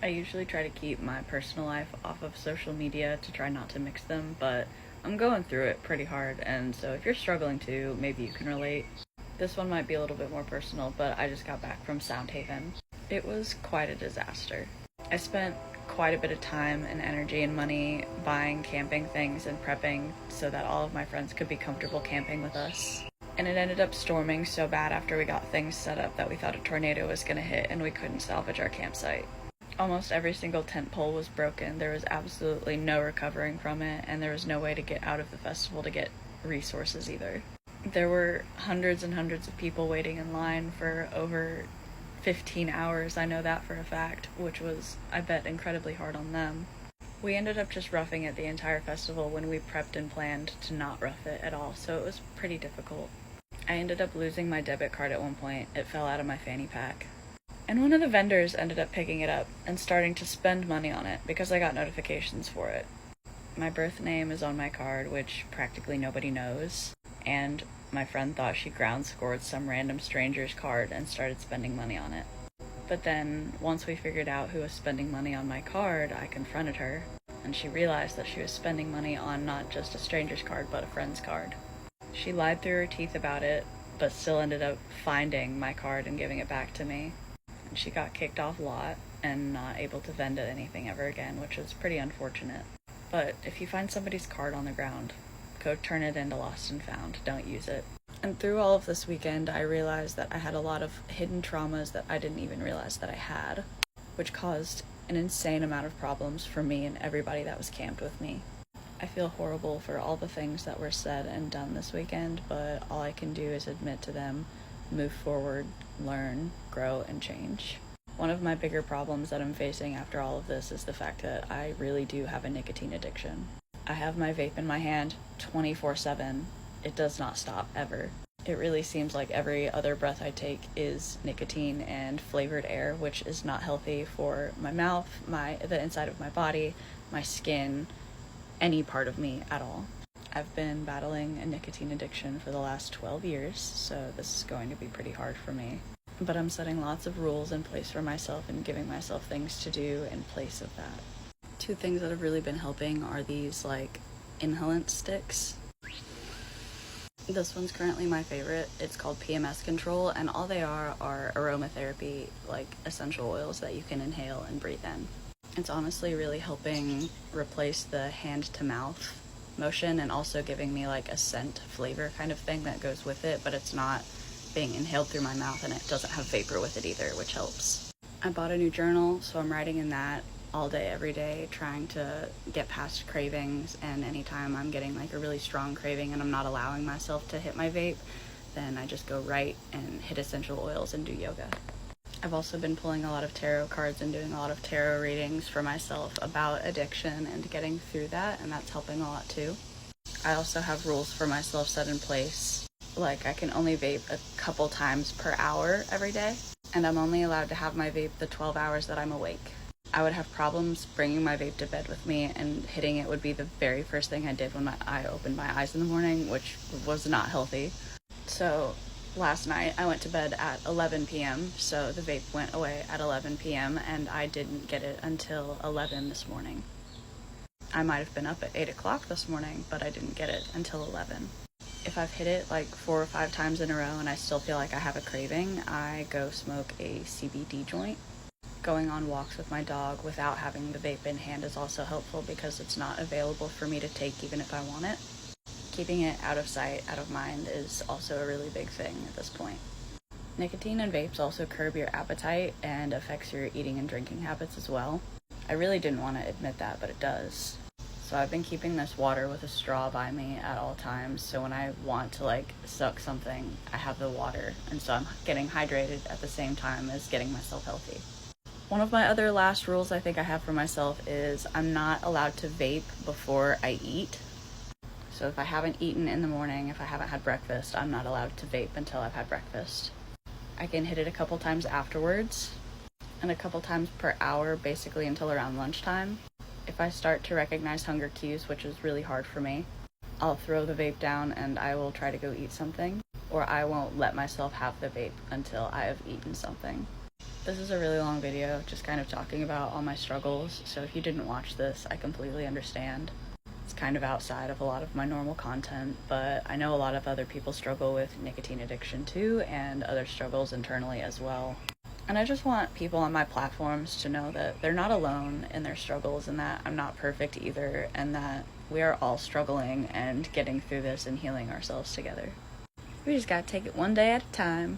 I usually try to keep my personal life off of social media to try not to mix them, but I'm going through it pretty hard, and so if you're struggling too, maybe you can relate. This one might be a little bit more personal, but I just got back from Soundhaven. It was quite a disaster. I spent quite a bit of time and energy and money buying camping things and prepping so that all of my friends could be comfortable camping with us. And it ended up storming so bad after we got things set up that we thought a tornado was going to hit and we couldn't salvage our campsite. Almost every single tent pole was broken. There was absolutely no recovering from it, and there was no way to get out of the festival to get resources either. There were hundreds and hundreds of people waiting in line for over 15 hours, I know that for a fact, which was, I bet, incredibly hard on them. We ended up just roughing it the entire festival when we prepped and planned to not rough it at all, so it was pretty difficult. I ended up losing my debit card at one point. It fell out of my fanny pack. And one of the vendors ended up picking it up and starting to spend money on it because I got notifications for it. My birth name is on my card, which practically nobody knows, and my friend thought she ground scored some random stranger's card and started spending money on it. But then, once we figured out who was spending money on my card, I confronted her, and she realized that she was spending money on not just a stranger's card, but a friend's card. She lied through her teeth about it, but still ended up finding my card and giving it back to me. And she got kicked off lot and not able to vend anything ever again, which was pretty unfortunate. But if you find somebody's card on the ground, go turn it into lost and found. Don't use it. And through all of this weekend, I realized that I had a lot of hidden traumas that I didn't even realize that I had, which caused an insane amount of problems for me and everybody that was camped with me. I feel horrible for all the things that were said and done this weekend, but all I can do is admit to them, move forward, learn, grow, and change. One of my bigger problems that I'm facing after all of this is the fact that I really do have a nicotine addiction. I have my vape in my hand 24/7. It does not stop, ever. It really seems like every other breath I take is nicotine and flavored air, which is not healthy for my mouth, the inside of my body, my skin, any part of me at all. I've been battling a nicotine addiction for the last 12 years, so this is going to be pretty hard for me. But I'm setting lots of rules in place for myself and giving myself things to do in place of that. Two things that have really been helping are these, inhalant sticks. This one's currently my favorite. It's called PMS Control, and all they are aromatherapy, essential oils that you can inhale and breathe in. It's honestly really helping replace the hand-to-mouth motion and also giving me a scent flavor kind of thing that goes with it, but it's not being inhaled through my mouth and it doesn't have vapor with it either, which helps. I bought a new journal, so I'm writing in that all day, every day, trying to get past cravings, and anytime I'm getting a really strong craving and I'm not allowing myself to hit my vape, then I just go right and hit essential oils and do yoga. I've also been pulling a lot of tarot cards and doing a lot of tarot readings for myself about addiction and getting through that, and that's helping a lot too. I also have rules for myself set in place. I can only vape a couple times per hour every day, and I'm only allowed to have my vape the 12 hours that I'm awake. I would have problems bringing my vape to bed with me, and hitting it would be the very first thing I did when I opened my eyes in the morning, which was not healthy. So last night I went to bed at 11 p.m., so the vape went away at 11 p.m., and I didn't get it until 11 this morning. I might have been up at 8 o'clock this morning, but I didn't get it until 11. If I've hit it 4 or 5 times in a row and I still feel like I have a craving, I go smoke a CBD joint. Going on walks with my dog without having the vape in hand is also helpful because it's not available for me to take even if I want it. Keeping it out of sight, out of mind is also a really big thing at this point. Nicotine and vapes also curb your appetite and affects your eating and drinking habits as well. I really didn't want to admit that, but it does. So I've been keeping this water with a straw by me at all times, so when I want to suck something, I have the water, and so I'm getting hydrated at the same time as getting myself healthy. One of my other last rules I think I have for myself is I'm not allowed to vape before I eat. So if I haven't eaten in the morning, if I haven't had breakfast, I'm not allowed to vape until I've had breakfast. I can hit it a couple times afterwards, and a couple times per hour, basically until around lunchtime. If I start to recognize hunger cues, which is really hard for me, I'll throw the vape down and I will try to go eat something, or I won't let myself have the vape until I have eaten something. This is a really long video, just kind of talking about all my struggles, so if you didn't watch this, I completely understand. It's kind of outside of a lot of my normal content, but I know a lot of other people struggle with nicotine addiction too, and other struggles internally as well. And I just want people on my platforms to know that they're not alone in their struggles, and that I'm not perfect either, and that we are all struggling and getting through this and healing ourselves together. We just gotta take it one day at a time.